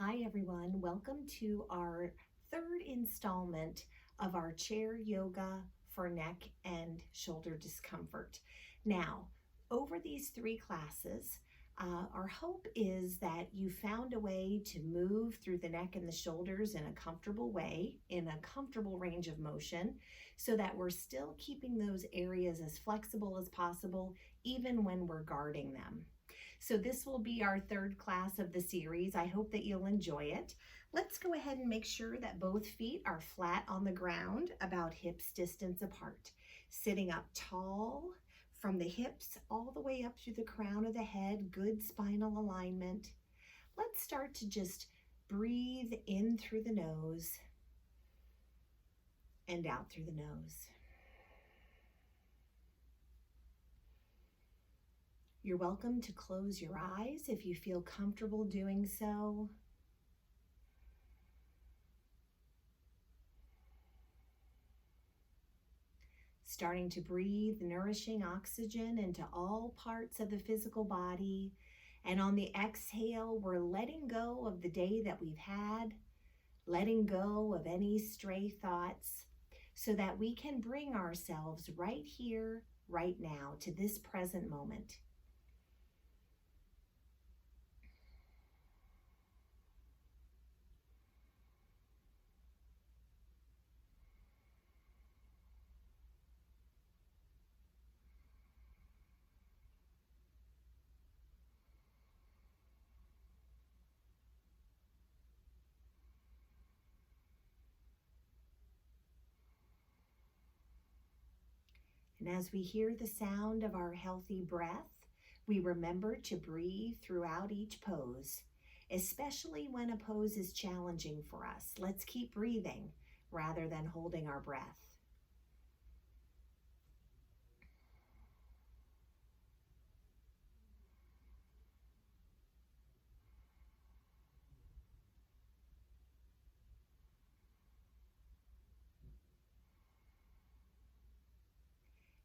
Hi everyone, welcome to our third installment of our chair yoga for neck and shoulder discomfort. Now, over these three classes, our hope is that you found a way to move through the neck and the shoulders in a comfortable way, in a comfortable range of motion, so that we're still keeping those areas as flexible as possible, even when we're guarding them. So this will be our third class of the series. I hope that you'll enjoy it. Let's go ahead and make sure that both feet are flat on the ground, about hips distance apart. Sitting up tall from the hips all the way up through the crown of the head, good spinal alignment. Let's start to just breathe in through the nose and out through the nose. You're welcome to close your eyes if you feel comfortable doing so. Starting to breathe nourishing oxygen into all parts of the physical body. And on the exhale, we're letting go of the day that we've had, letting go of any stray thoughts, so that we can bring ourselves right here, right now, to this present moment. And as we hear the sound of our healthy breath, we remember to breathe throughout each pose, especially when a pose is challenging for us. Let's keep breathing rather than holding our breath.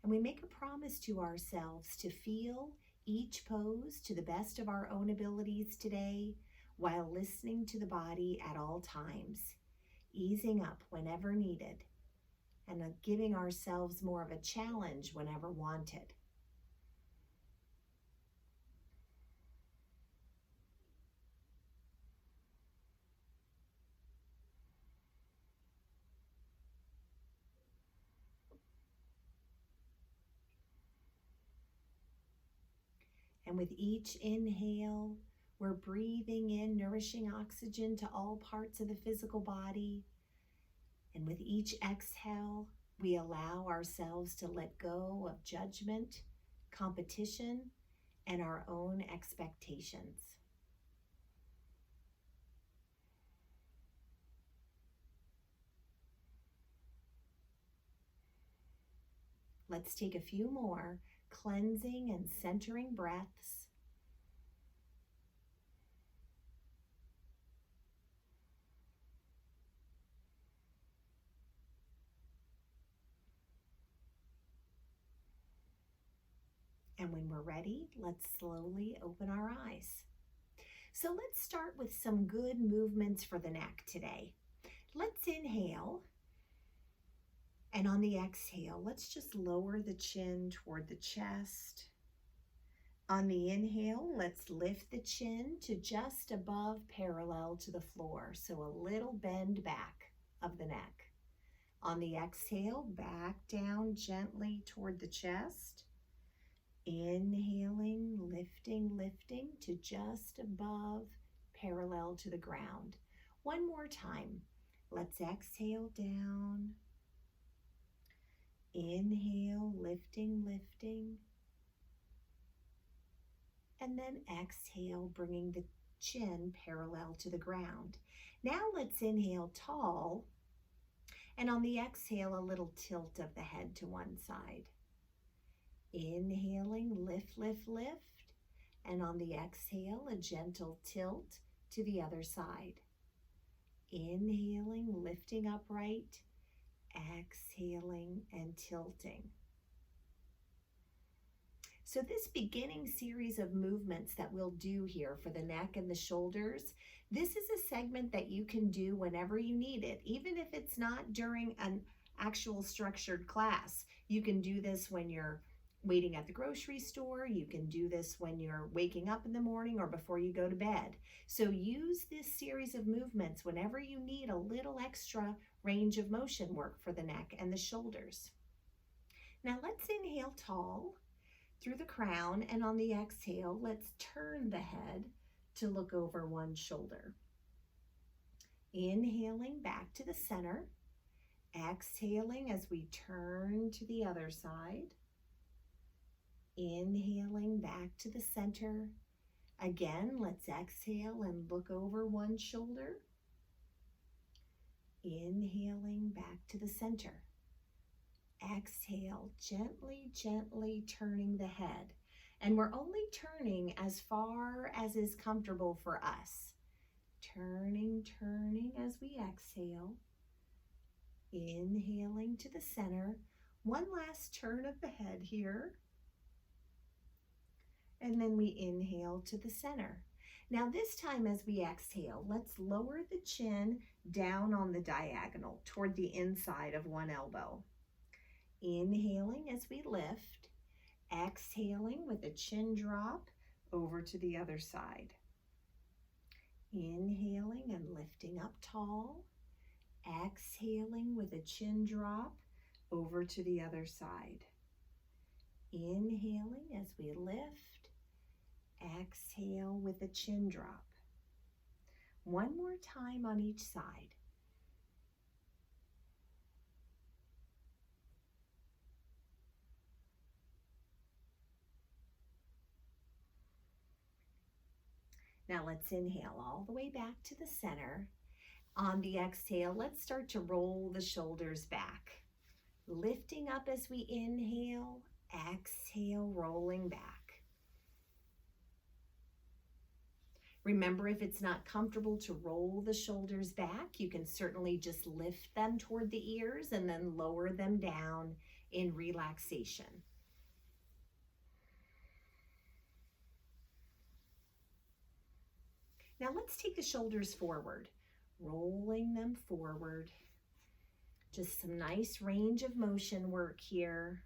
And we make a promise to ourselves to feel each pose to the best of our own abilities today, while listening to the body at all times, easing up whenever needed, and giving ourselves more of a challenge whenever wanted. And with each inhale, we're breathing in nourishing oxygen to all parts of the physical body. And with each exhale, we allow ourselves to let go of judgment, competition, and our own expectations. Let's take a few more cleansing and centering breaths. And when we're ready, let's slowly open our eyes. So let's start with some good movements for the neck today. Let's inhale. And on the exhale, let's just lower the chin toward the chest. On the inhale, let's lift the chin to just above parallel to the floor, so a little bend back of the neck. On the exhale, back down gently toward the chest. Inhaling, lifting to just above parallel to the ground. One more time. Let's exhale down. Inhale, lifting. And then exhale, bringing the chin parallel to the ground. Now let's inhale tall. And on the exhale, a little tilt of the head to one side. Inhaling, lift. And on the exhale, a gentle tilt to the other side. Inhaling, lifting upright. Exhaling and tilting. So this beginning series of movements that we'll do here for the neck and the shoulders, this is a segment that you can do whenever you need it, even if it's not during an actual structured class. You can do this when you're waiting at the grocery store. You can do this when you're waking up in the morning or before you go to bed. So use this series of movements whenever you need a little extra range of motion work for the neck and the shoulders. Now let's inhale tall through the crown, and on the exhale, let's turn the head to look over one shoulder. Inhaling back to the center, exhaling as we turn to the other side. Inhaling back to the center. Again, let's exhale and look over one shoulder. Inhaling back to the center. Exhale, gently, gently turning the head. And we're only turning as far as is comfortable for us. Turning, turning as we exhale. Inhaling to the center. One last turn of the head here. And then we inhale to the center. Now this time as we exhale, let's lower the chin down on the diagonal toward the inside of one elbow. Inhaling as we lift, exhaling with a chin drop over to the other side. Inhaling and lifting up tall, exhaling with a chin drop over to the other side. Inhaling as we lift, exhale with a chin drop. One more time on each side. Now let's inhale all the way back to the center. On the exhale, let's start to roll the shoulders back. Lifting up as we inhale, exhale, rolling back. Remember, if it's not comfortable to roll the shoulders back, you can certainly just lift them toward the ears and then lower them down in relaxation. Now let's take the shoulders forward, rolling them forward. Just some nice range of motion work here.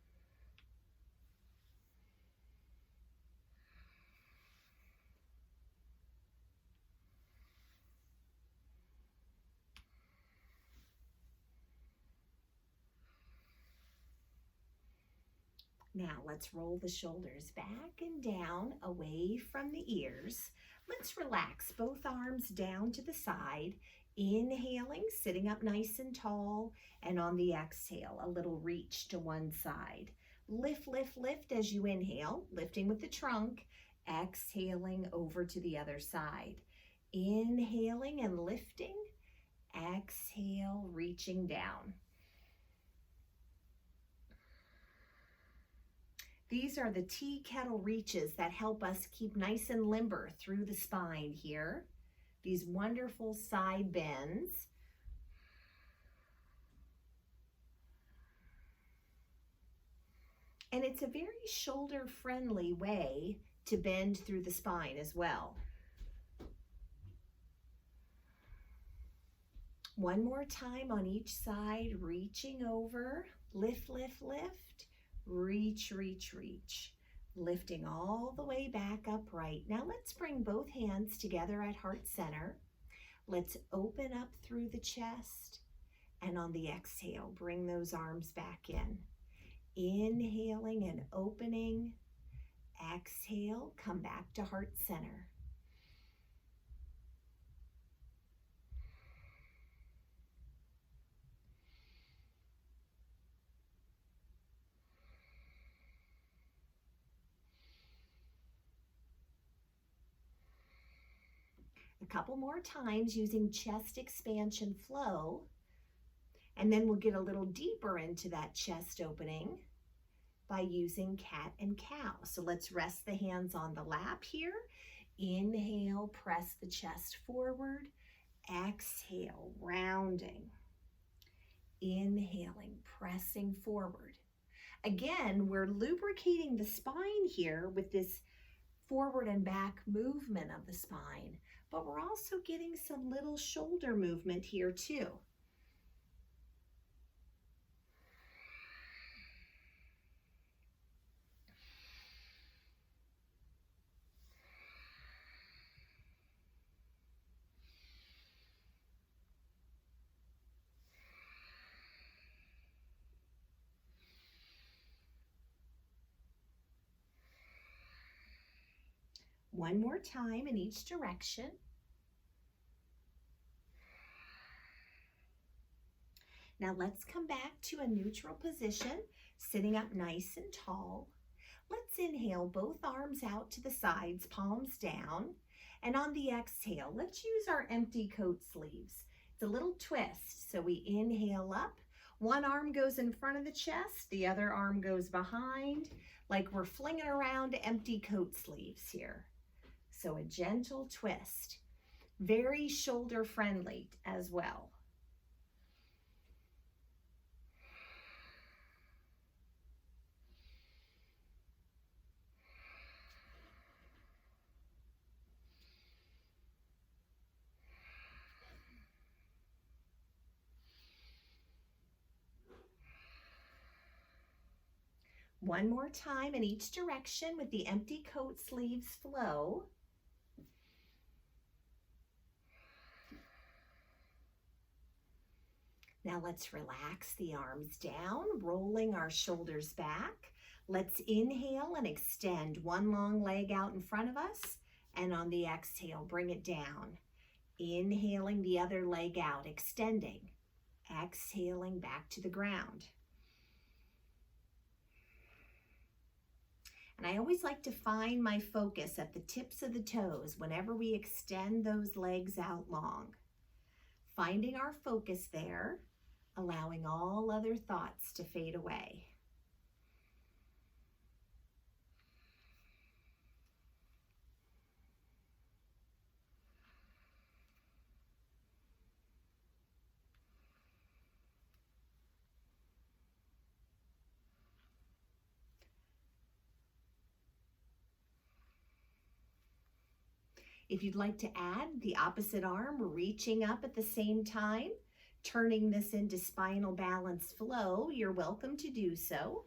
Now let's roll the shoulders back and down away from the ears. Let's relax both arms down to the side, inhaling, sitting up nice and tall, and on the exhale, a little reach to one side. Lift, lift, lift as you inhale, lifting with the trunk, exhaling over to the other side. Inhaling and lifting, exhale, reaching down. These are the tea kettle reaches that help us keep nice and limber through the spine here. These wonderful side bends. And it's a very shoulder-friendly way to bend through the spine as well. One more time on each side, reaching over, lift, lift, lift. Reach, reach, reach, lifting all the way back upright. Now let's bring both hands together at heart center. Let's open up through the chest, and on the exhale, bring those arms back in. Inhaling and opening. Exhale, come back to heart center. A couple more times using chest expansion flow, and then we'll get a little deeper into that chest opening by using cat and cow. So let's rest the hands on the lap here. Inhale, press the chest forward. Exhale, rounding. Inhaling, pressing forward. Again, we're lubricating the spine here with this forward and back movement of the spine, but we're also getting some little shoulder movement here too. One more time in each direction. Now let's come back to a neutral position, sitting up nice and tall. Let's inhale, both arms out to the sides, palms down. And on the exhale, let's use our empty coat sleeves. It's a little twist. So we inhale up. One arm goes in front of the chest, the other arm goes behind, like we're flinging around empty coat sleeves here. So a gentle twist, very shoulder friendly as well. One more time in each direction with the empty coat sleeves flow. Now let's relax the arms down, rolling our shoulders back. Let's inhale and extend one long leg out in front of us, and on the exhale, bring it down. Inhaling the other leg out, extending. Exhaling back to the ground. And I always like to find my focus at the tips of the toes whenever we extend those legs out long. Finding our focus there, allowing all other thoughts to fade away. If you'd like to add the opposite arm, reaching up at the same time, turning this into spinal balance flow, you're welcome to do so.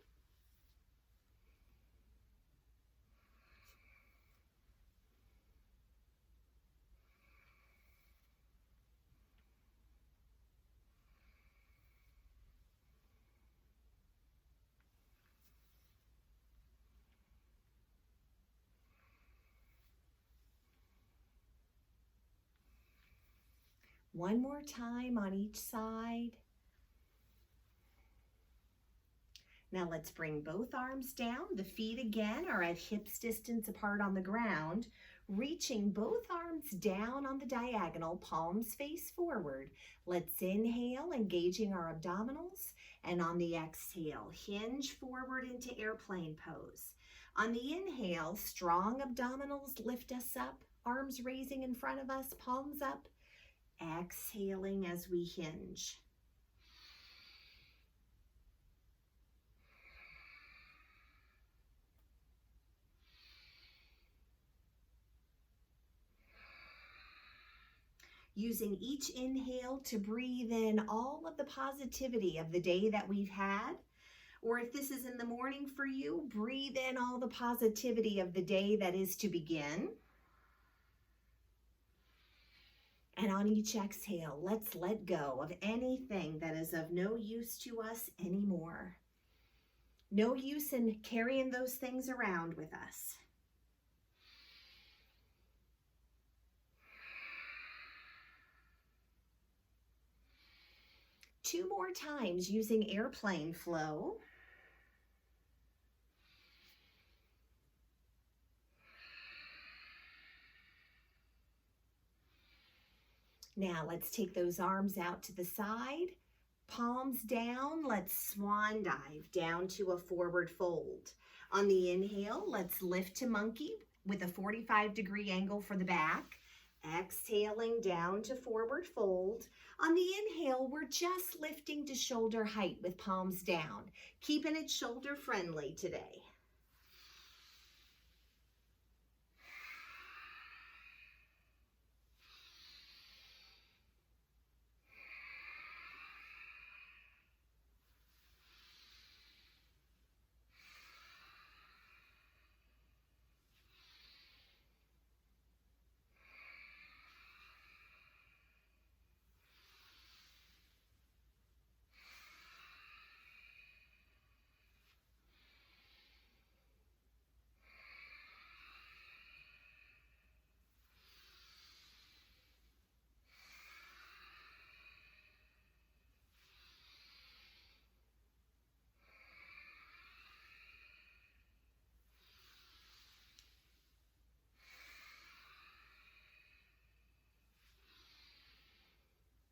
One more time on each side. Now let's bring both arms down. The feet again are at hips distance apart on the ground, reaching both arms down on the diagonal, palms face forward. Let's inhale, engaging our abdominals, and on the exhale, hinge forward into airplane pose. On the inhale, strong abdominals lift us up, arms raising in front of us, palms up. Exhaling as we hinge. Using each inhale to breathe in all of the positivity of the day that we've had. Or if this is in the morning for you, breathe in all the positivity of the day that is to begin. And on each exhale, let's let go of anything that is of no use to us anymore. No use in carrying those things around with us. Two more times using airplane flow. Now let's take those arms out to the side, palms down. Let's swan dive down to a forward fold. On the inhale, let's lift to monkey with a 45-degree angle for the back. Exhaling down to forward fold. On the inhale, we're just lifting to shoulder height with palms down, keeping it shoulder friendly today.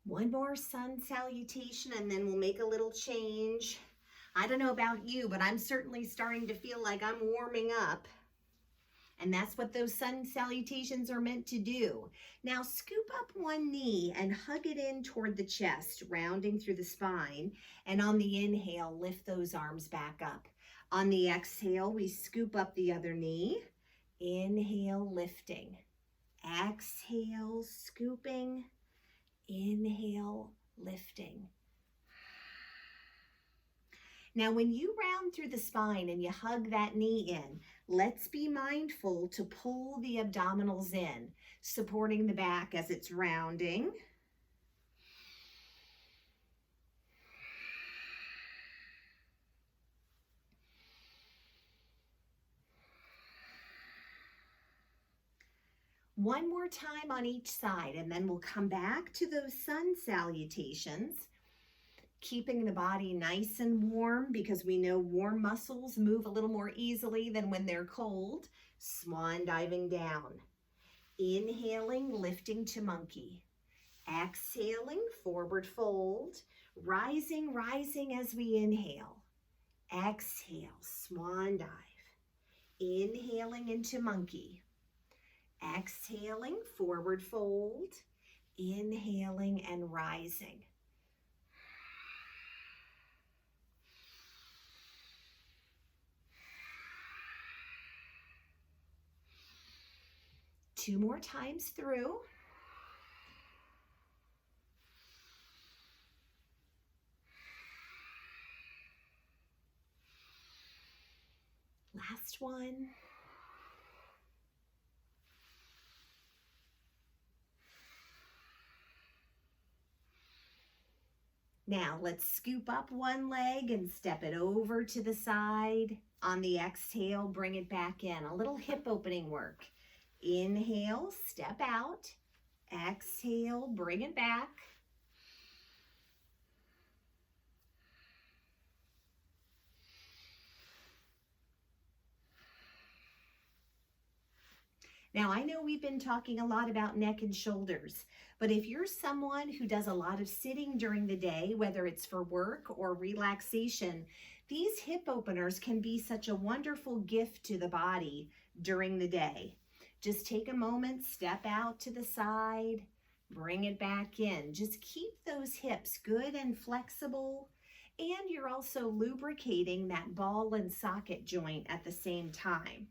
One more sun salutation and then we'll make a little change. I don't know about you, but I'm certainly starting to feel like I'm warming up. And that's what those sun salutations are meant to do. Now scoop up one knee and hug it in toward the chest, rounding through the spine. And on the inhale, lift those arms back up. On the exhale, we scoop up the other knee. Inhale, lifting. Exhale, scooping. Inhale, lifting. Now, when you round through the spine and you hug that knee in, let's be mindful to pull the abdominals in, supporting the back as it's rounding. One more time on each side, and then we'll come back to those sun salutations, keeping the body nice and warm because we know warm muscles move a little more easily than when they're cold. Swan diving down. Inhaling, lifting to monkey. Exhaling, forward fold. Rising, rising as we inhale. Exhale, swan dive. Inhaling into monkey. Exhaling, forward fold. Inhaling and rising. Two more times through. Last one. Now let's scoop up one leg and step it over to the side. On the exhale, bring it back in. A little hip opening work. Inhale, step out. Exhale, bring it back. Now, I know we've been talking a lot about neck and shoulders, but if you're someone who does a lot of sitting during the day, whether it's for work or relaxation, these hip openers can be such a wonderful gift to the body during the day. Just take a moment, step out to the side, bring it back in. Just keep those hips good and flexible, and you're also lubricating that ball and socket joint at the same time.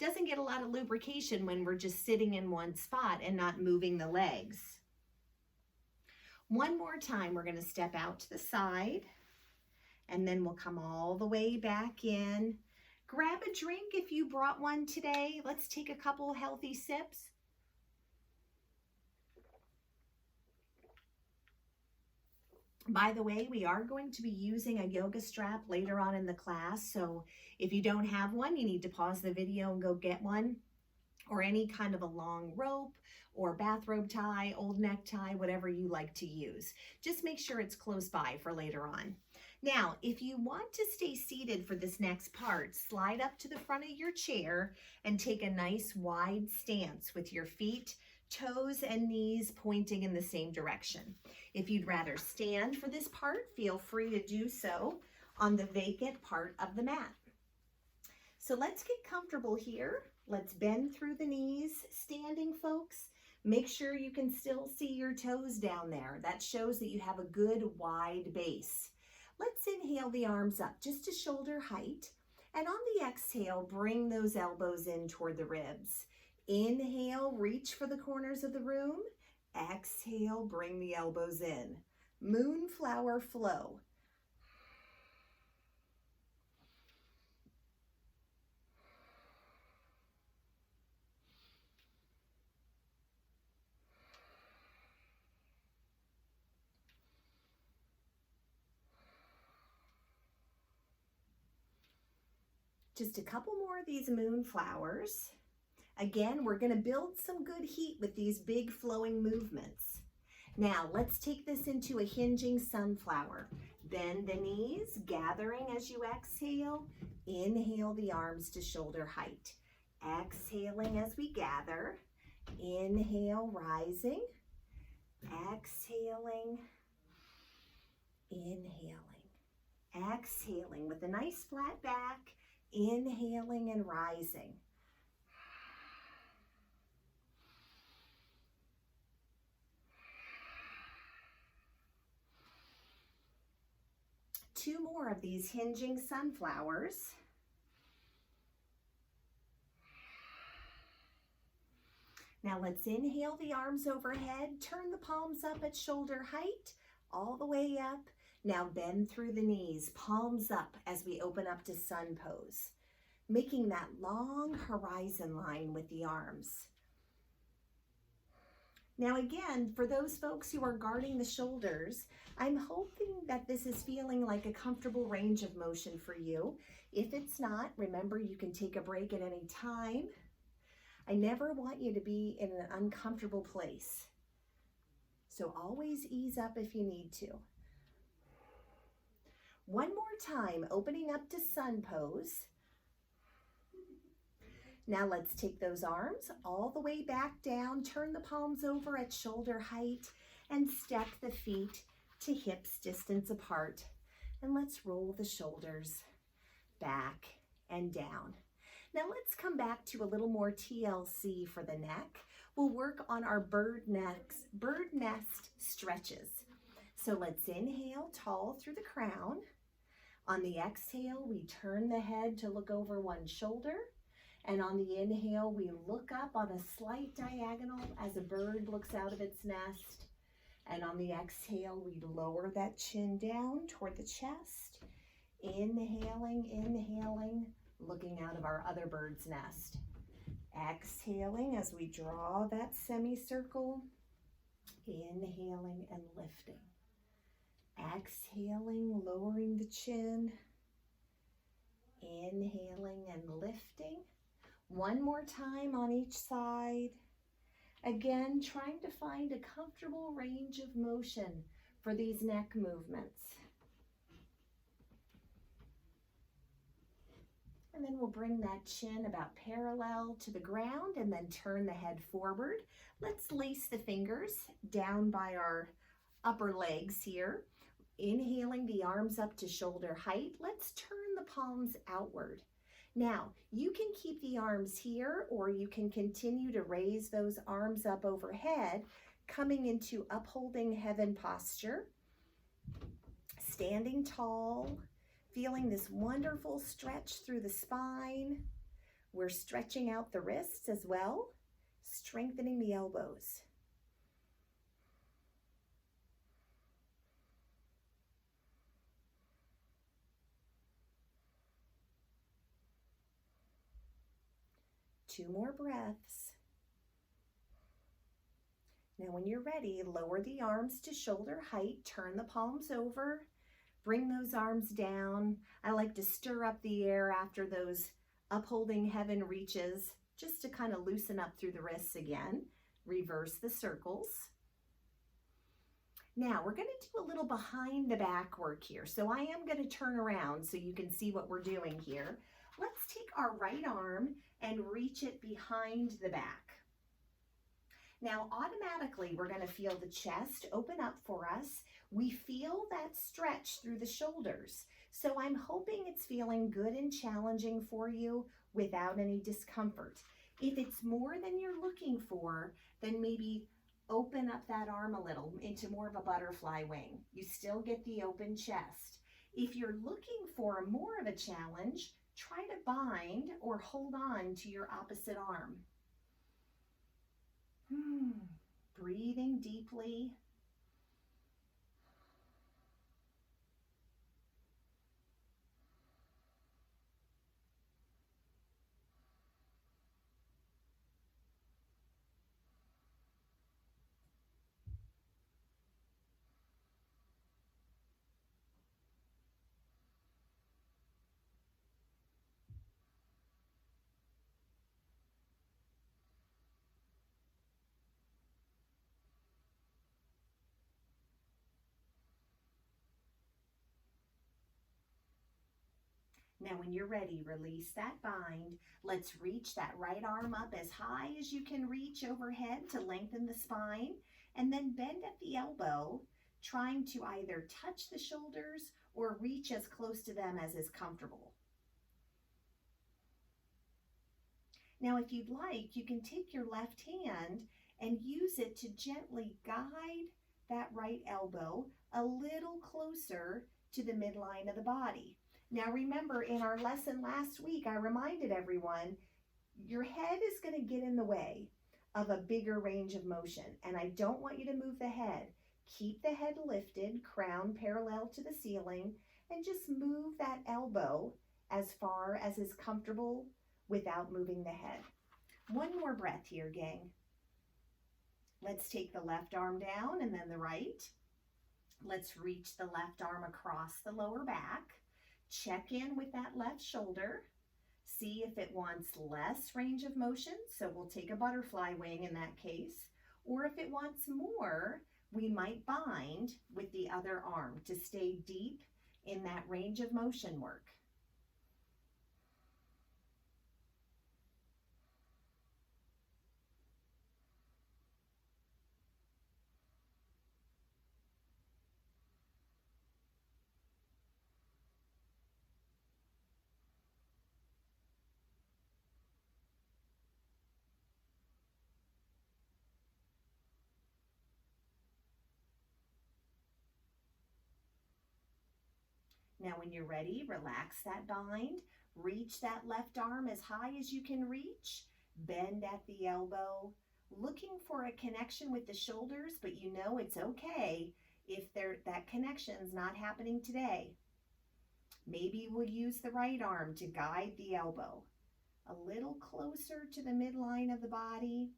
Doesn't get a lot of lubrication when we're just sitting in one spot and not moving the legs. One more time, we're going to step out to the side, and then we'll come all the way back in. Grab a drink if you brought one today. Let's take a couple healthy sips. By the way, we are going to be using a yoga strap later on in the class, so if you don't have one, you need to pause the video and go get one, or any kind of a long rope or bathrobe tie, old necktie, whatever you like to use. Just make sure it's close by for later on. Now, if you want to stay seated for this next part, slide up to the front of your chair and take a nice wide stance with your feet, toes, and knees pointing in the same direction. If you'd rather stand for this part, feel free to do so on the vacant part of the mat. So let's get comfortable here. Let's bend through the knees, standing folks. Make sure you can still see your toes down there. That shows that you have a good wide base. Let's inhale the arms up just to shoulder height. And on the exhale, bring those elbows in toward the ribs. Inhale, reach for the corners of the room. Exhale, bring the elbows in. Moonflower flow. Just a couple more of these moonflowers. Again, we're going to build some good heat with these big flowing movements. Now, let's take this into a hinging sunflower. Bend the knees, gathering as you exhale. Inhale the arms to shoulder height. Exhaling as we gather. Inhale, rising. Exhaling. Inhaling. Exhaling with a nice flat back. Inhaling and rising. Two more of these hinging sunflowers. Now let's inhale the arms overhead, turn the palms up at shoulder height, all the way up. Now bend through the knees, palms up as we open up to sun pose, making that long horizon line with the arms. Now again, for those folks who are guarding the shoulders, I'm hoping that this is feeling like a comfortable range of motion for you. If it's not, remember you can take a break at any time. I never want you to be in an uncomfortable place. So always ease up if you need to. One more time, opening up to sun pose. Now let's take those arms all the way back down, turn the palms over at shoulder height, and step the feet to hips distance apart. And let's roll the shoulders back and down. Now let's come back to a little more TLC for the neck. We'll work on our bird nest stretches. So let's inhale tall through the crown. On the exhale, we turn the head to look over one shoulder. And on the inhale, we look up on a slight diagonal as a bird looks out of its nest. And on the exhale, we lower that chin down toward the chest. Inhaling, inhaling, looking out of our other bird's nest. Exhaling as we draw that semicircle. Inhaling and lifting. Exhaling, lowering the chin. Inhaling and lifting. One more time on each side. Again, trying to find a comfortable range of motion for these neck movements. And then we'll bring that chin about parallel to the ground and then turn the head forward. Let's lace the fingers down by our upper legs here. Inhaling the arms up to shoulder height. Let's turn the palms outward. Now, you can keep the arms here or you can continue to raise those arms up overhead, coming into upholding heaven posture. Standing tall, feeling this wonderful stretch through the spine. We're stretching out the wrists as well, strengthening the elbows. Two more breaths. Now when you're ready, lower the arms to shoulder height, turn the palms over, bring those arms down. I like to stir up the air after those upholding heaven reaches, just to kind of loosen up through the wrists again. Reverse the circles. Now we're going to do a little behind the back work here. So I am going to turn around so you can see what we're doing here. Let's take our right arm and reach it behind the back. Now automatically we're going to feel the chest open up for us. We feel that stretch through the shoulders. So I'm hoping it's feeling good and challenging for you without any discomfort. If it's more than you're looking for, then maybe open up that arm a little into more of a butterfly wing. You still get the open chest. If you're looking for more of a challenge, try to bind or hold on to your opposite arm. Breathing deeply. Now, when you're ready, release that bind. Let's reach that right arm up as high as you can reach overhead to lengthen the spine, and then bend at the elbow, trying to either touch the shoulders or reach as close to them as is comfortable. Now, if you'd like, you can take your left hand and use it to gently guide that right elbow a little closer to the midline of the body. Now remember, in our lesson last week, I reminded everyone, your head is going to get in the way of a bigger range of motion, and I don't want you to move the head. Keep the head lifted, crown parallel to the ceiling, and just move that elbow as far as is comfortable without moving the head. One more breath here, gang. Let's take the left arm down and then the right. Let's reach the left arm across the lower back. Check in with that left shoulder. See if it wants less range of motion, so we'll take a butterfly wing in that case. Or if it wants more, we might bind with the other arm to stay deep in that range of motion work. Now, when you're ready, relax that bind. Reach that left arm as high as you can reach. Bend at the elbow, looking for a connection with the shoulders, but you know it's okay if that connection's not happening today. Maybe we'll use the right arm to guide the elbow a little closer to the midline of the body,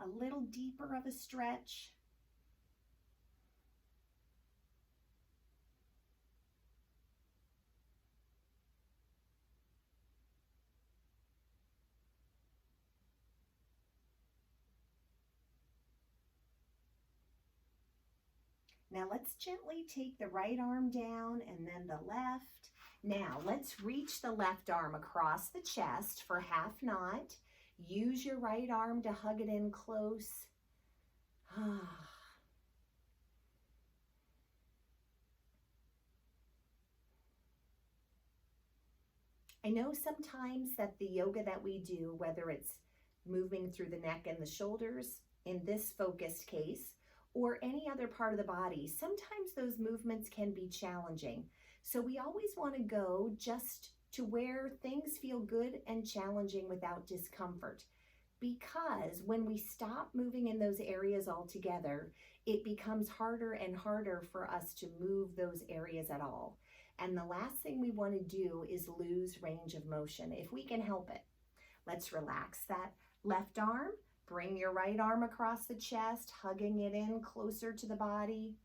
a little deeper of a stretch. Now let's gently take the right arm down and then the left. Now let's reach the left arm across the chest for half knot. Use your right arm to hug it in close. I know sometimes that the yoga that we do, whether it's moving through the neck and the shoulders, in this focused case, or any other part of the body, sometimes those movements can be challenging. So we always want to go just to where things feel good and challenging without discomfort. Because when we stop moving in those areas altogether, it becomes harder and harder for us to move those areas at all. And the last thing we want to do is lose range of motion if we can help it. Let's relax that left arm. Bring your right arm across the chest, hugging it in closer to the body.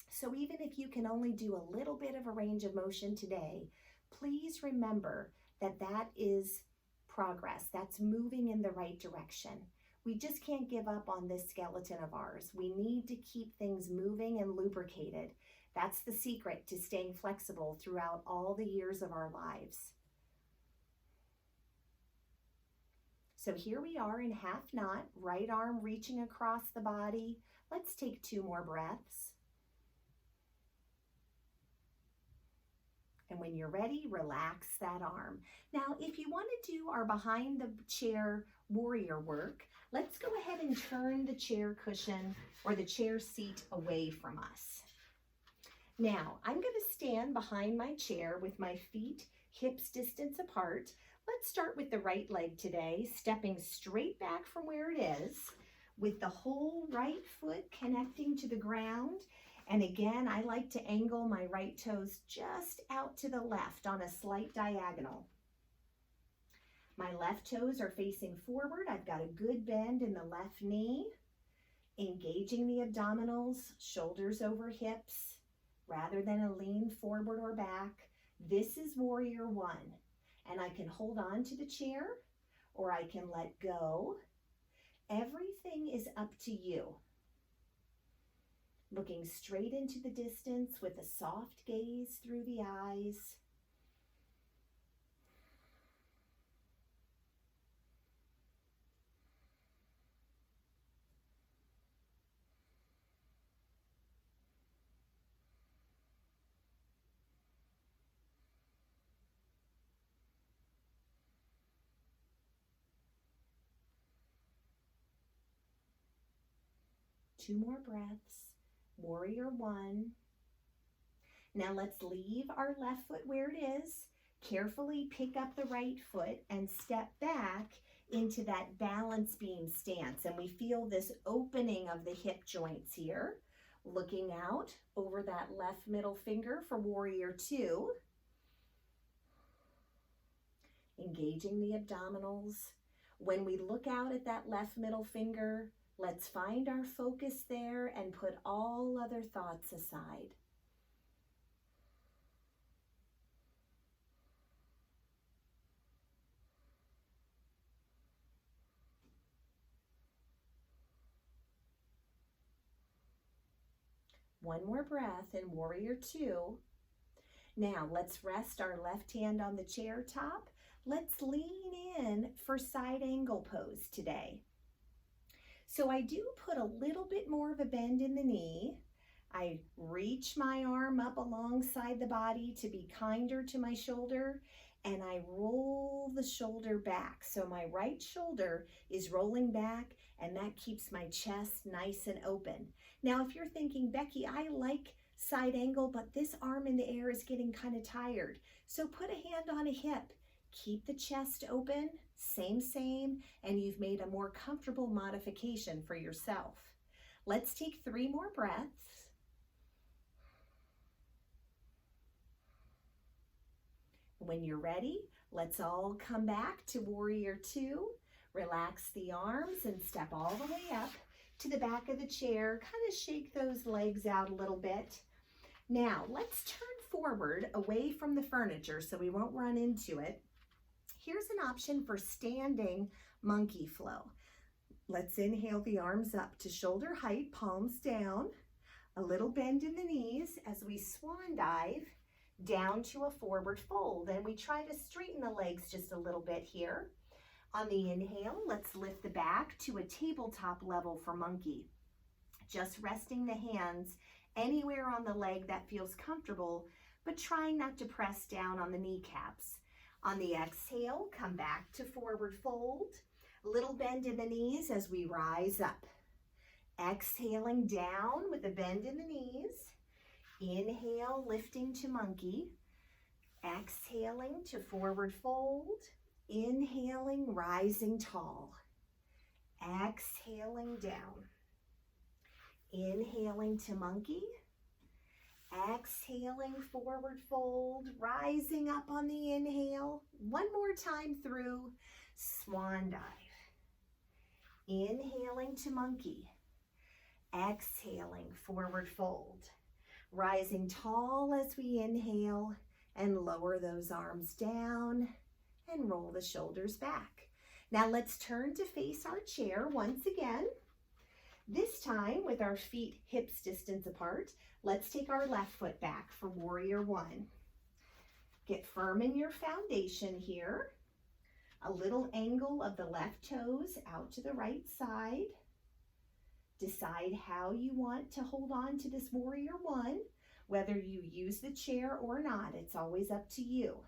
So even if you can only do a little bit of a range of motion today, please remember that that is progress. That's moving in the right direction. We just can't give up on this skeleton of ours. We need to keep things moving and lubricated. That's the secret to staying flexible throughout all the years of our lives. So here we are in half knot, right arm reaching across the body. Let's take 2 more breaths. And when you're ready, relax that arm. Now, if you want to do our behind the chair warrior work, let's go ahead and turn the chair cushion or the chair seat away from us. Now, I'm going to stand behind my chair with my feet hips distance apart. Let's start with the right leg today, stepping straight back from where it is, with the whole right foot connecting to the ground. And again, I like to angle my right toes just out to the left on a slight diagonal. My left toes are facing forward. I've got a good bend in the left knee, engaging the abdominals, shoulders over hips, rather than a lean forward or back. This is warrior one. And I can hold on to the chair or I can let go. Everything is up to you. Looking straight into the distance with a soft gaze through the eyes. Two more breaths. Warrior one. Now let's leave our left foot where it is. Carefully pick up the right foot and step back into that balance beam stance. And we feel this opening of the hip joints here. Looking out over that left middle finger for warrior two. Engaging the abdominals. When we look out at that left middle finger, let's find our focus there and put all other thoughts aside. One more breath in warrior two. Now let's rest our left hand on the chair top. Let's lean in for side angle pose today. So I do put a little bit more of a bend in the knee. I reach my arm up alongside the body to be kinder to my shoulder, and I roll the shoulder back. So my right shoulder is rolling back, and that keeps my chest nice and open. Now, if you're thinking, Becky, I like side angle, but this arm in the air is getting kind of tired. So put a hand on a hip. Keep the chest open, same, and you've made a more comfortable modification for yourself. Let's take 3 more breaths. When you're ready, let's all come back to warrior two. Relax the arms and step all the way up to the back of the chair. Kind of shake those legs out a little bit. Now, let's turn forward away from the furniture so we won't run into it. Here's an option for standing monkey flow. Let's inhale the arms up to shoulder height, palms down, a little bend in the knees as we swan dive down to a forward fold. And we try to straighten the legs just a little bit here. On the inhale, let's lift the back to a tabletop level for monkey. Just resting the hands anywhere on the leg that feels comfortable, but trying not to press down on the kneecaps. On the exhale, come back to forward fold. Little bend in the knees as we rise up. Exhaling down with a bend in the knees. Inhale, lifting to monkey. Exhaling to forward fold. Inhaling, rising tall. Exhaling down. Inhaling to monkey. Exhaling, forward fold, rising up on the inhale. One more time through, swan dive. Inhaling to monkey. Exhaling, forward fold. Rising tall as we inhale and lower those arms down and roll the shoulders back. Now let's turn to face our chair once again. This time with our feet hips distance apart. Let's take our left foot back for warrior one. Get firm in your foundation here. A little angle of the left toes out to the right side. Decide how you want to hold on to this warrior one. Whether you use the chair or not, it's always up to you.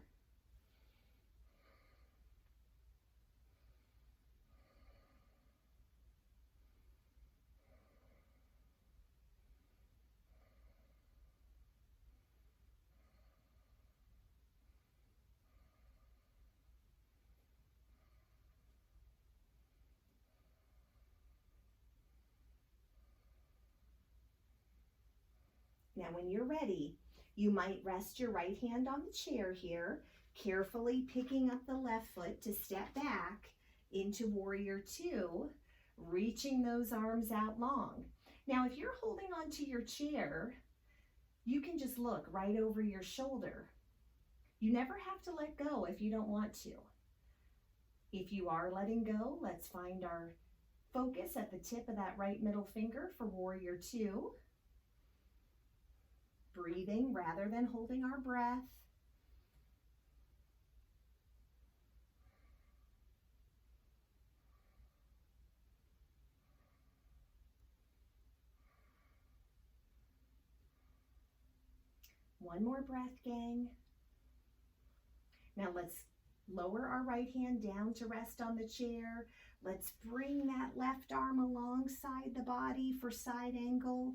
Now, when you're ready, you might rest your right hand on the chair here, carefully picking up the left foot to step back into Warrior Two, reaching those arms out long. Now, if you're holding onto your chair, you can just look right over your shoulder. You never have to let go if you don't want to. If you are letting go, let's find our focus at the tip of that right middle finger for Warrior Two. Breathing rather than holding our breath. One more breath, gang. Now let's lower our right hand down to rest on the chair. Let's bring that left arm alongside the body for side angle.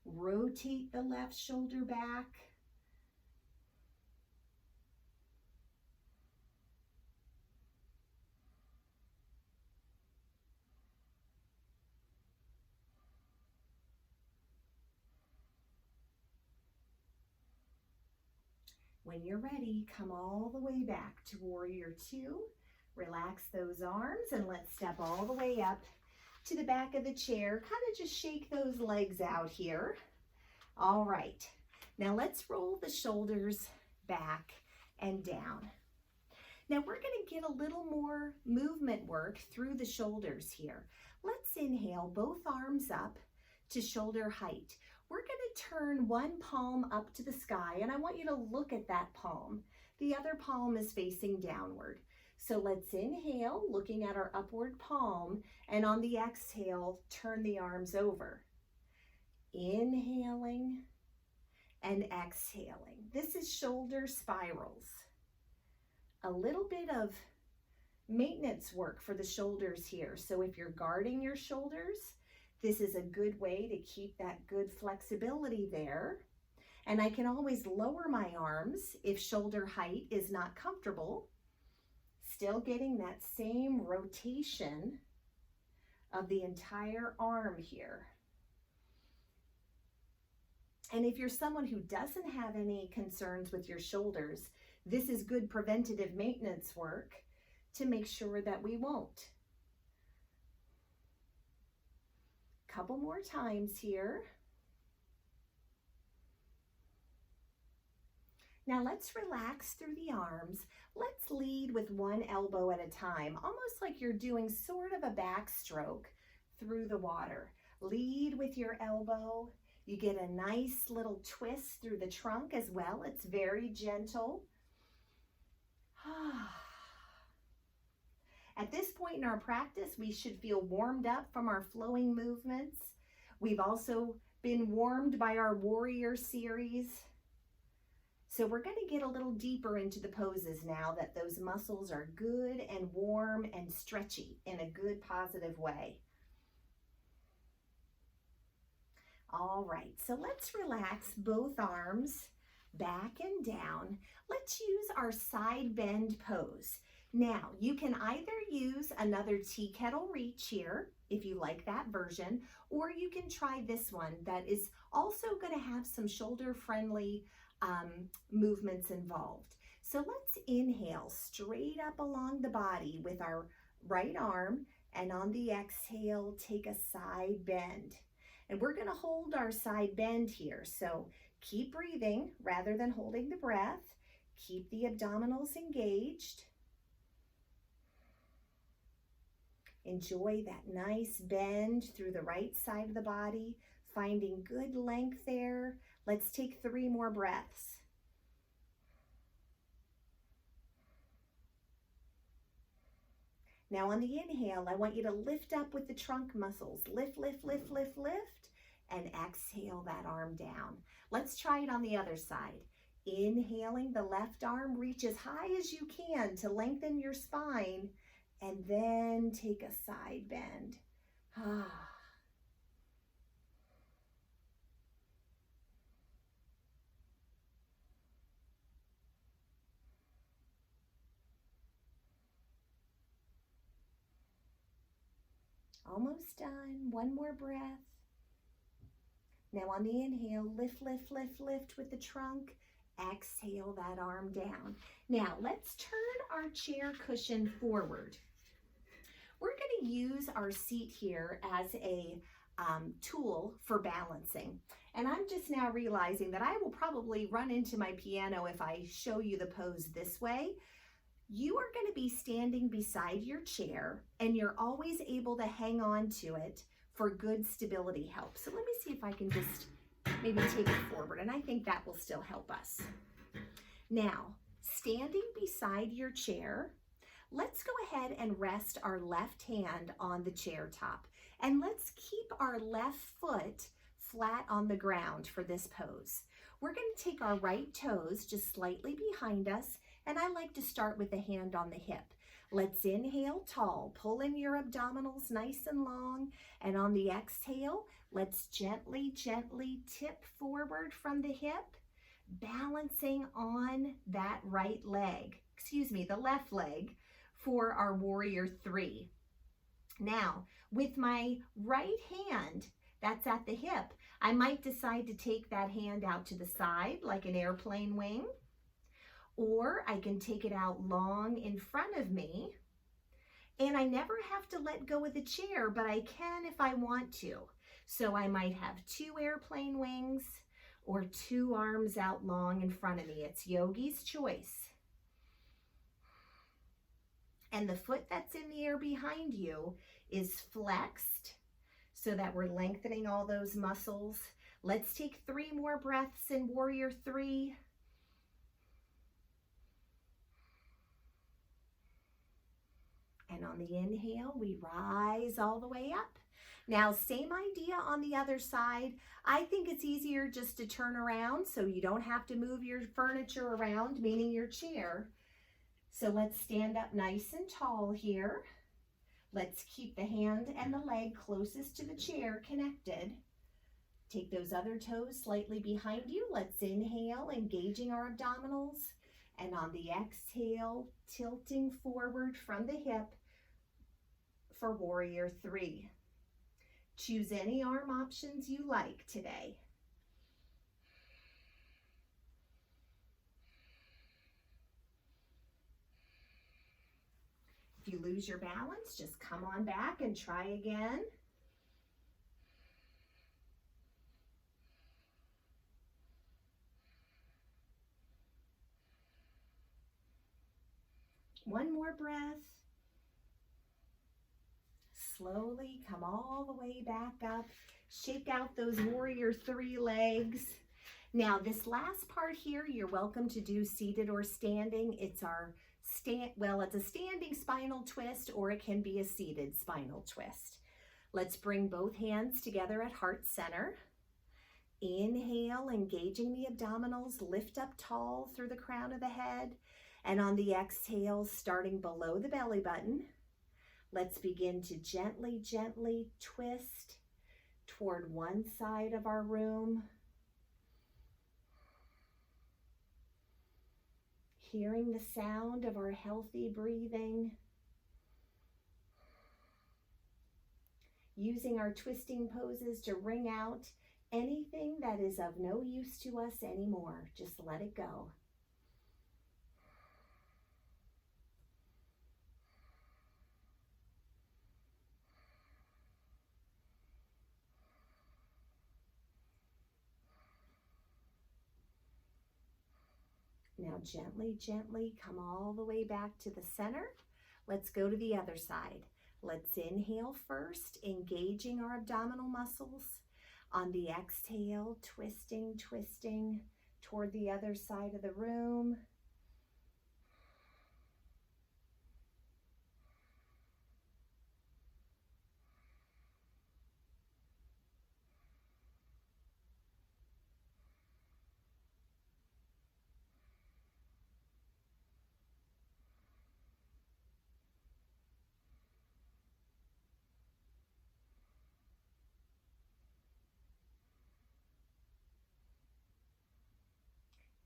Rotate the left shoulder back. When you're ready, come all the way back to Warrior Two. Relax those arms and let's step all the way up to the back of the chair. Kind of just shake those legs out here. All right, now let's roll the shoulders back and down. Now we're going to get a little more movement work through the shoulders here. Let's inhale, both arms up to shoulder height. We're going to turn one palm up to the sky, and I want you to look at that palm. The other palm is facing downward. So let's inhale, looking at our upward palm, and on the exhale, turn the arms over. Inhaling and exhaling. This is shoulder spirals. A little bit of maintenance work for the shoulders here. So if you're guarding your shoulders, this is a good way to keep that good flexibility there. And I can always lower my arms if shoulder height is not comfortable. Still getting that same rotation of the entire arm here. And if you're someone who doesn't have any concerns with your shoulders, this is good preventative maintenance work to make sure that we won't. Couple more times here. Now let's relax through the arms. Let's lead with one elbow at a time, almost like you're doing sort of a backstroke through the water. Lead with your elbow. You get a nice little twist through the trunk as well. It's very gentle. At this point in our practice, we should feel warmed up from our flowing movements. We've also been warmed by our Warrior series. So we're going to get a little deeper into the poses now that those muscles are good and warm and stretchy in a good positive way. All right, so let's relax both arms back and down. Let's use our side bend pose. Now, you can either use another tea kettle reach here, if you like that version, or you can try this one that is also going to have some shoulder-friendly movements involved. So let's inhale straight up along the body with our right arm, and on the exhale, take a side bend. And we're going to hold our side bend here. So keep breathing rather than holding the breath. Keep the abdominals engaged. Enjoy that nice bend through the right side of the body, finding good length there. Let's take 3 more breaths. Now on the inhale, I want you to lift up with the trunk muscles. Lift, lift, lift, lift, lift. and exhale that arm down. Let's try it on the other side. Inhaling, the left arm, reach as high as you can to lengthen your spine, and then take a side bend. Almost done. One more breath. Now on the inhale, lift, lift, lift, lift with the trunk. Exhale that arm down. Now let's turn our chair cushion forward. We're going to use our seat here as a tool for balancing. And I'm just now realizing that I will probably run into my piano if I show you the pose this way. You are going to be standing beside your chair, and you're always able to hang on to it for good stability help. So let me see if I can just maybe take it forward, and I think that will still help us. Now, standing beside your chair, let's go ahead and rest our left hand on the chair top, and let's keep our left foot flat on the ground for this pose. We're going to take our right toes just slightly behind us, and I like to start with the hand on the hip. Let's inhale tall, pull in your abdominals nice and long, and on the exhale, let's gently, gently tip forward from the hip, balancing on that right leg, the left leg for our warrior three. Now, with my right hand that's at the hip, I might decide to take that hand out to the side like an airplane wing, or I can take it out long in front of me, and I never have to let go of the chair, but I can if I want to. So I might have two airplane wings or two arms out long in front of me. It's yogi's choice. And the foot that's in the air behind you is flexed so that we're lengthening all those muscles. Let's take 3 more breaths in warrior three. And on the inhale, we rise all the way up. Now, same idea on the other side. I think it's easier just to turn around so you don't have to move your furniture around, meaning your chair. So let's stand up nice and tall here. Let's keep the hand and the leg closest to the chair connected. Take those other toes slightly behind you. Let's inhale, engaging our abdominals. And on the exhale, tilting forward from the hip for warrior three. Choose any arm options you like today. If you lose your balance, just come on back and try again. One more breath. Slowly come all the way back up. Shake out those warrior three legs. Now this last part here, you're welcome to do seated or standing. It's it's a standing spinal twist, or it can be a seated spinal twist. Let's bring both hands together at heart center. Inhale, engaging the abdominals, lift up tall through the crown of the head. And on the exhale, starting below the belly button, let's begin to gently, gently twist toward one side of our room. Hearing the sound of our healthy breathing. Using our twisting poses to wring out anything that is of no use to us anymore. Just let it go. Now gently, gently come all the way back to the center. Let's go to the other side. Let's inhale first, engaging our abdominal muscles. On the exhale, twisting, twisting toward the other side of the room.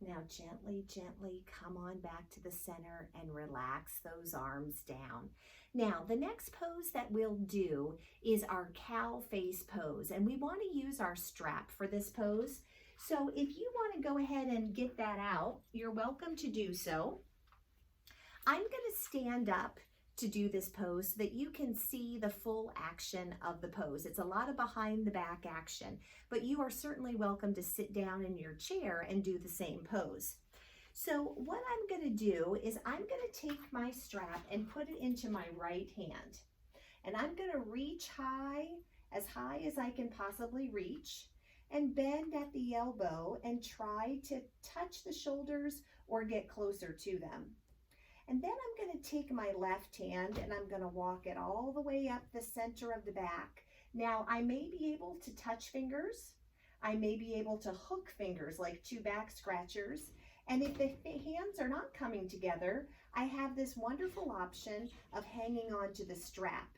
Now gently, gently come on back to the center and relax those arms down. Now the next pose that we'll do is our cow face pose, and we want to use our strap for this pose. So if you want to go ahead and get that out, you're welcome to do so. I'm going to stand up to do this pose so that you can see the full action of the pose. It's a lot of behind the back action, but you are certainly welcome to sit down in your chair and do the same pose. So what I'm going to do is I'm going to take my strap and put it into my right hand. And I'm going to reach high as I can possibly reach, and bend at the elbow and try to touch the shoulders or get closer to them. And then I'm going to take my left hand and I'm going to walk it all the way up the center of the back. Now, I may be able to touch fingers. I may be able to hook fingers like two back scratchers. And if the hands are not coming together, I have this wonderful option of hanging on to the strap.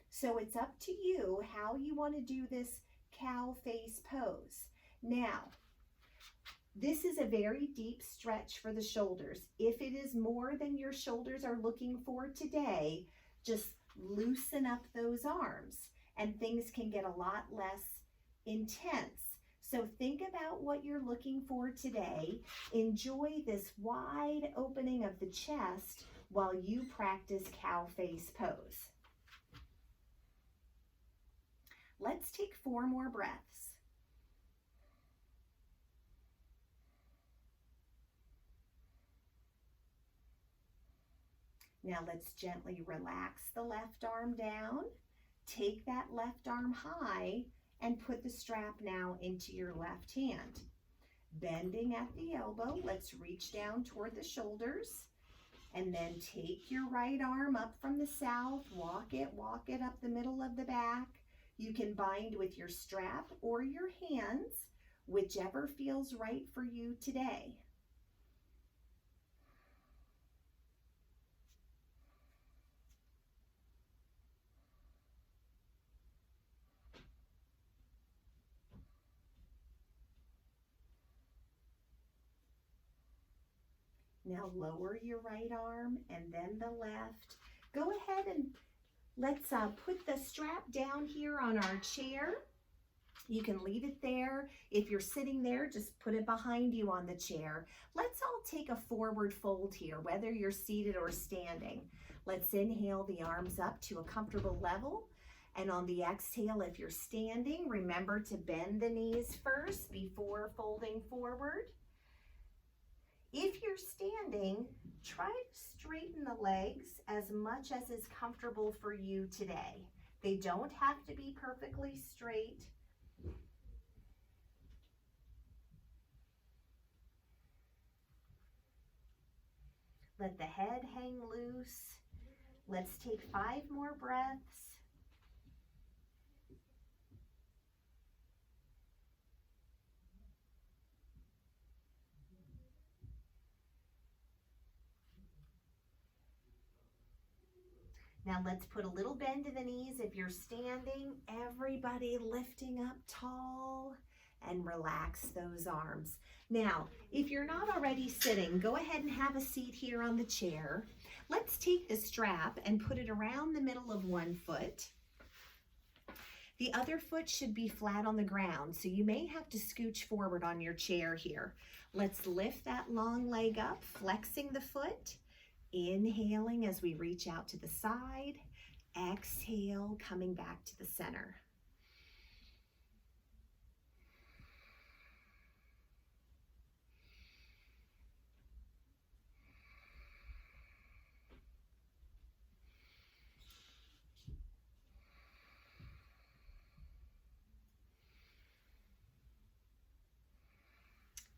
So it's up to you how you want to do this cow face pose. Now, this is a very deep stretch for the shoulders. If it is more than your shoulders are looking for today, just loosen up those arms and things can get a lot less intense. So think about what you're looking for today. Enjoy this wide opening of the chest while you practice cow face pose. Let's take 4 more breaths. Now let's gently relax the left arm down. Take that left arm high and put the strap now into your left hand. Bending at the elbow, let's reach down toward the shoulders. And then take your right arm up from the south, walk it up the middle of the back. You can bind with your strap or your hands, whichever feels right for you today. Now lower your right arm and then the left. Go ahead and let's put the strap down here on our chair. You can leave it there. If you're sitting there, just put it behind you on the chair. Let's all take a forward fold here, whether you're seated or standing. Let's inhale the arms up to a comfortable level. And on the exhale, if you're standing, remember to bend the knees first before folding forward. If you're standing, try to straighten the legs as much as is comfortable for you today. They don't have to be perfectly straight. Let the head hang loose. Let's take 5 more breaths. Now let's put a little bend in the knees if you're standing. Everybody lifting up tall and relax those arms. Now, if you're not already sitting, go ahead and have a seat here on the chair. Let's take the strap and put it around the middle of one foot. The other foot should be flat on the ground, so you may have to scooch forward on your chair here. Let's lift that long leg up, flexing the foot. Inhaling as we reach out to the side. Exhale, coming back to the center.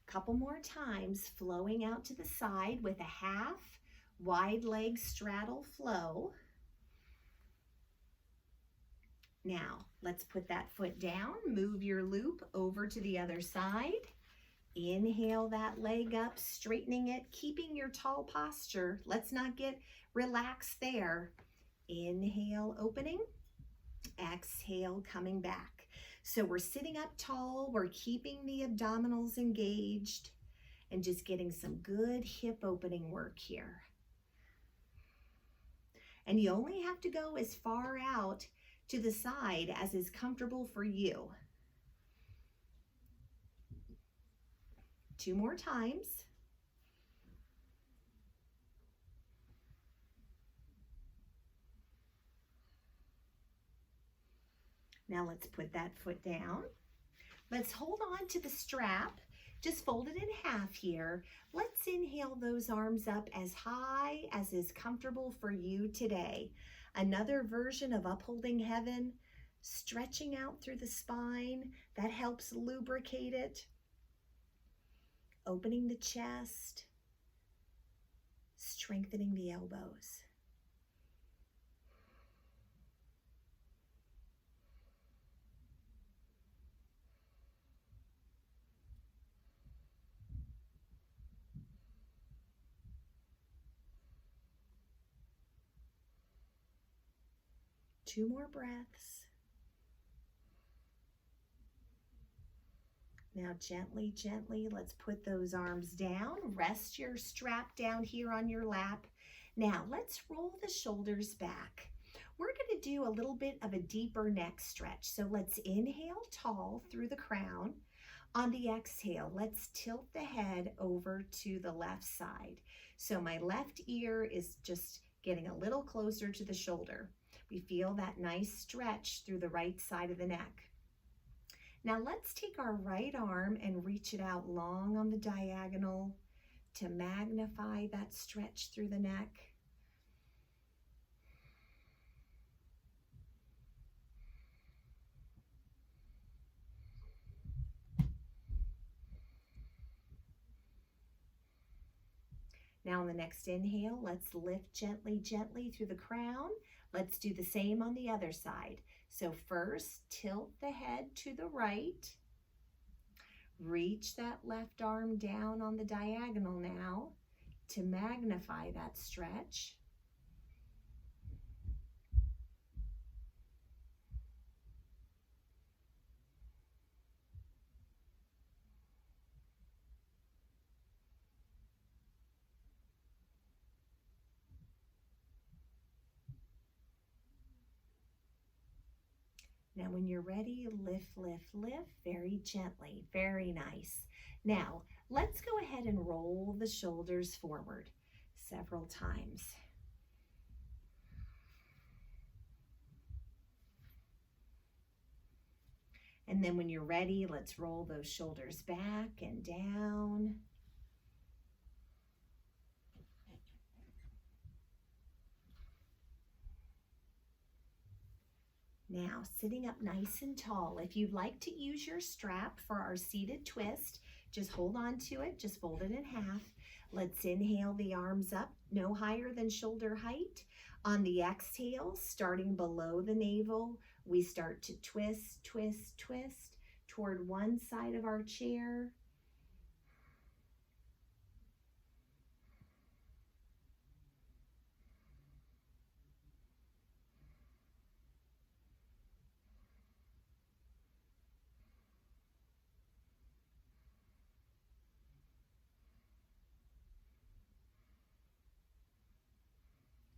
Couple more times, flowing out to the side with a half wide leg straddle flow. Now, let's put that foot down, move your loop over to the other side. Inhale that leg up, straightening it, keeping your tall posture. Let's not get relaxed there. Inhale, opening. Exhale, coming back. So we're sitting up tall, we're keeping the abdominals engaged. and just getting some good hip opening work here. And you only have to go as far out to the side as is comfortable for you. 2 more times. Now let's put that foot down. Let's hold on to the strap. Just fold it in half here. Let's inhale those arms up as high as is comfortable for you today. Another version of upholding heaven, stretching out through the spine. That helps lubricate it. Opening the chest, strengthening the elbows. Two more breaths. Now gently, gently, let's put those arms down. Rest your strap down here on your lap. Now let's roll the shoulders back. We're going to do a little bit of a deeper neck stretch. So let's inhale tall through the crown. On the exhale, let's tilt the head over to the left side. So my left ear is just getting a little closer to the shoulder. We feel that nice stretch through the right side of the neck. Now let's take our right arm and reach it out long on the diagonal to magnify that stretch through the neck. Now on the next inhale, let's lift gently, gently through the crown. Let's do the same on the other side. So first, tilt the head to the right. Reach that left arm down on the diagonal now to magnify that stretch. Now when you're ready, lift, lift, lift very gently. Very nice. Now let's go ahead and roll the shoulders forward several times. And then when you're ready, let's roll those shoulders back and down. Now, sitting up nice and tall. If you'd like to use your strap for our seated twist, just hold on to it, just fold it in half. Let's inhale the arms up, no higher than shoulder height. On the exhale, starting below the navel, we start to twist, twist, twist toward one side of our chair.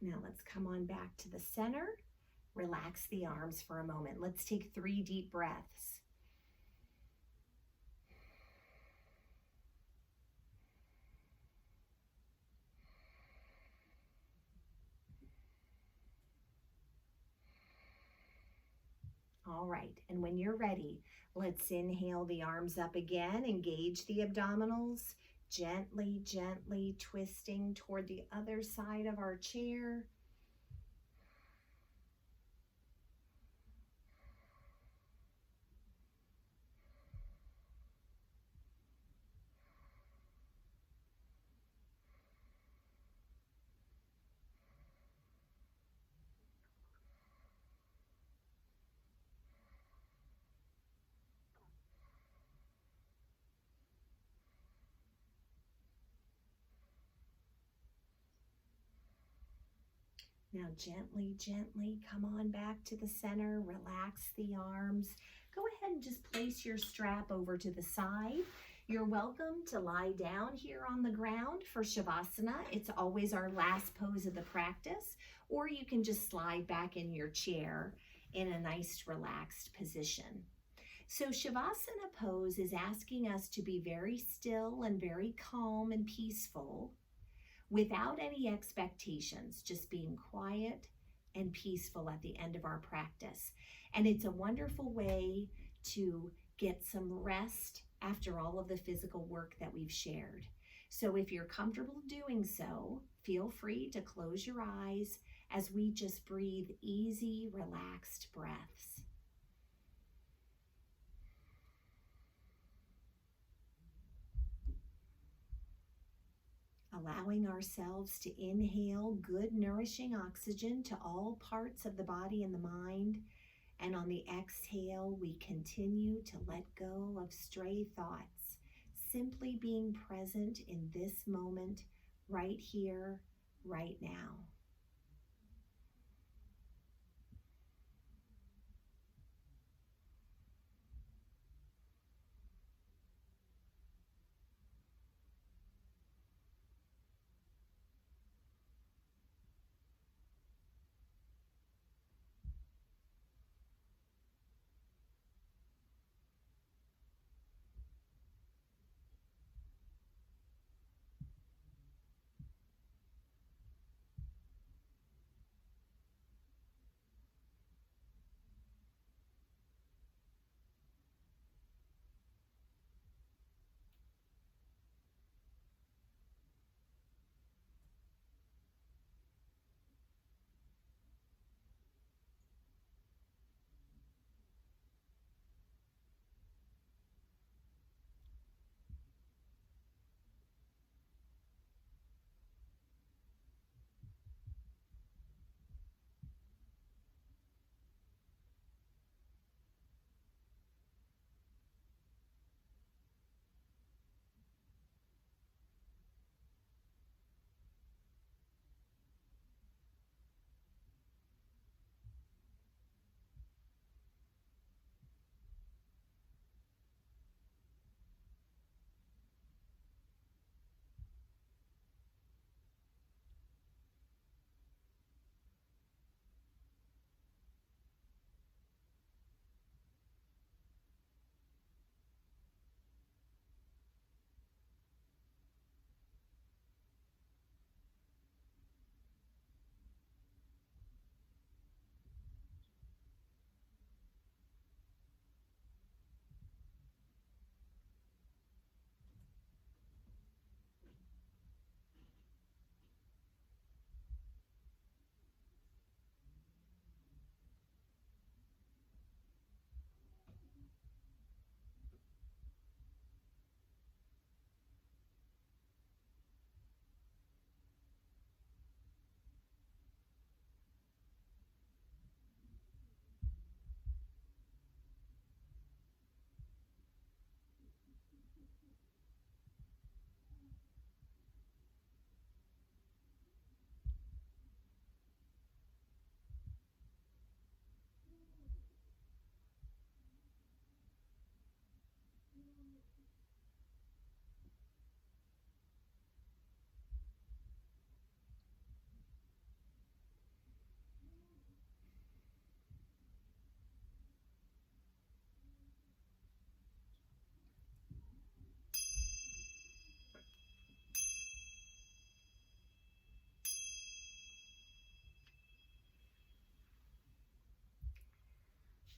Now let's come on back to the center. Relax the arms for a moment. Let's take 3 deep breaths. All right, and when you're ready, let's inhale the arms up again, engage the abdominals, gently, gently twisting toward the other side of our chair. Now gently, gently come on back to the center, relax the arms. Go ahead and just place your strap over to the side. You're welcome to lie down here on the ground for Shavasana. It's always our last pose of the practice, or you can just slide back in your chair in a nice relaxed position. So Shavasana pose is asking us to be very still and very calm and peaceful without any expectations, just being quiet and peaceful at the end of our practice. And it's a wonderful way to get some rest after all of the physical work that we've shared. So if you're comfortable doing so, feel free to close your eyes as we just breathe easy, relaxed breaths. Allowing ourselves to inhale good, nourishing oxygen to all parts of the body and the mind. And on the exhale, we continue to let go of stray thoughts, simply being present in this moment, right here, right now.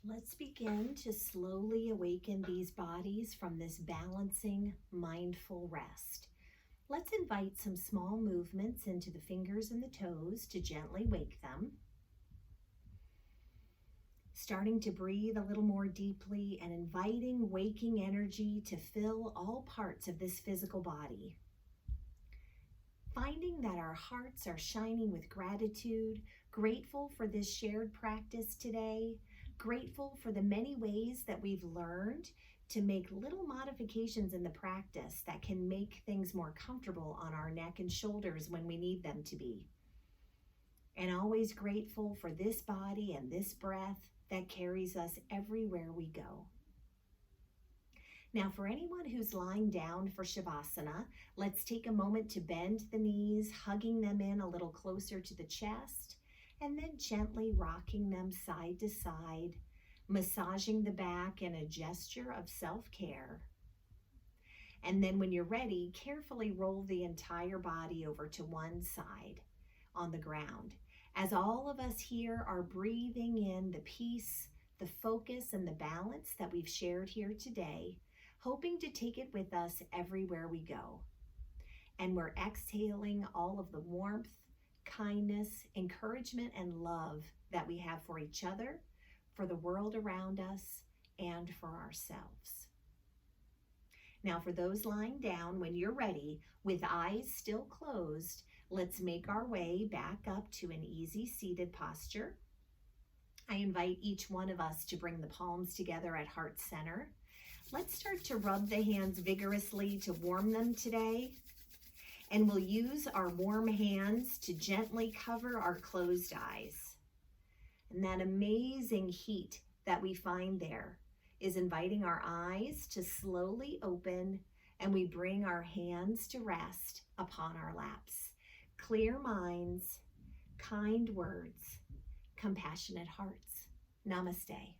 Let's begin to slowly awaken these bodies from this balancing, mindful rest. Let's invite some small movements into the fingers and the toes to gently wake them. Starting to breathe a little more deeply and inviting waking energy to fill all parts of this physical body. Finding that our hearts are shining with gratitude, grateful for this shared practice today, grateful for the many ways that we've learned to make little modifications in the practice that can make things more comfortable on our neck and shoulders when we need them to be. And always grateful for this body and this breath that carries us everywhere we go. Now, for anyone who's lying down for Shavasana, let's take a moment to bend the knees, hugging them in a little closer to the chest, and then gently rocking them side to side, massaging the back in a gesture of self-care. And then when you're ready, carefully roll the entire body over to one side on the ground. As all of us here are breathing in the peace, the focus, and the balance that we've shared here today, hoping to take it with us everywhere we go. And we're exhaling all of the warmth, kindness, encouragement, and love that we have for each other, for the world around us, and for ourselves. Now, for those lying down, when you're ready, with eyes still closed, let's make our way back up to an easy seated posture. I invite each one of us to bring the palms together at heart center. Let's start to rub the hands vigorously to warm them today. And we'll use our warm hands to gently cover our closed eyes. And that amazing heat that we find there is inviting our eyes to slowly open, and we bring our hands to rest upon our laps. Clear minds, kind words, compassionate hearts. Namaste.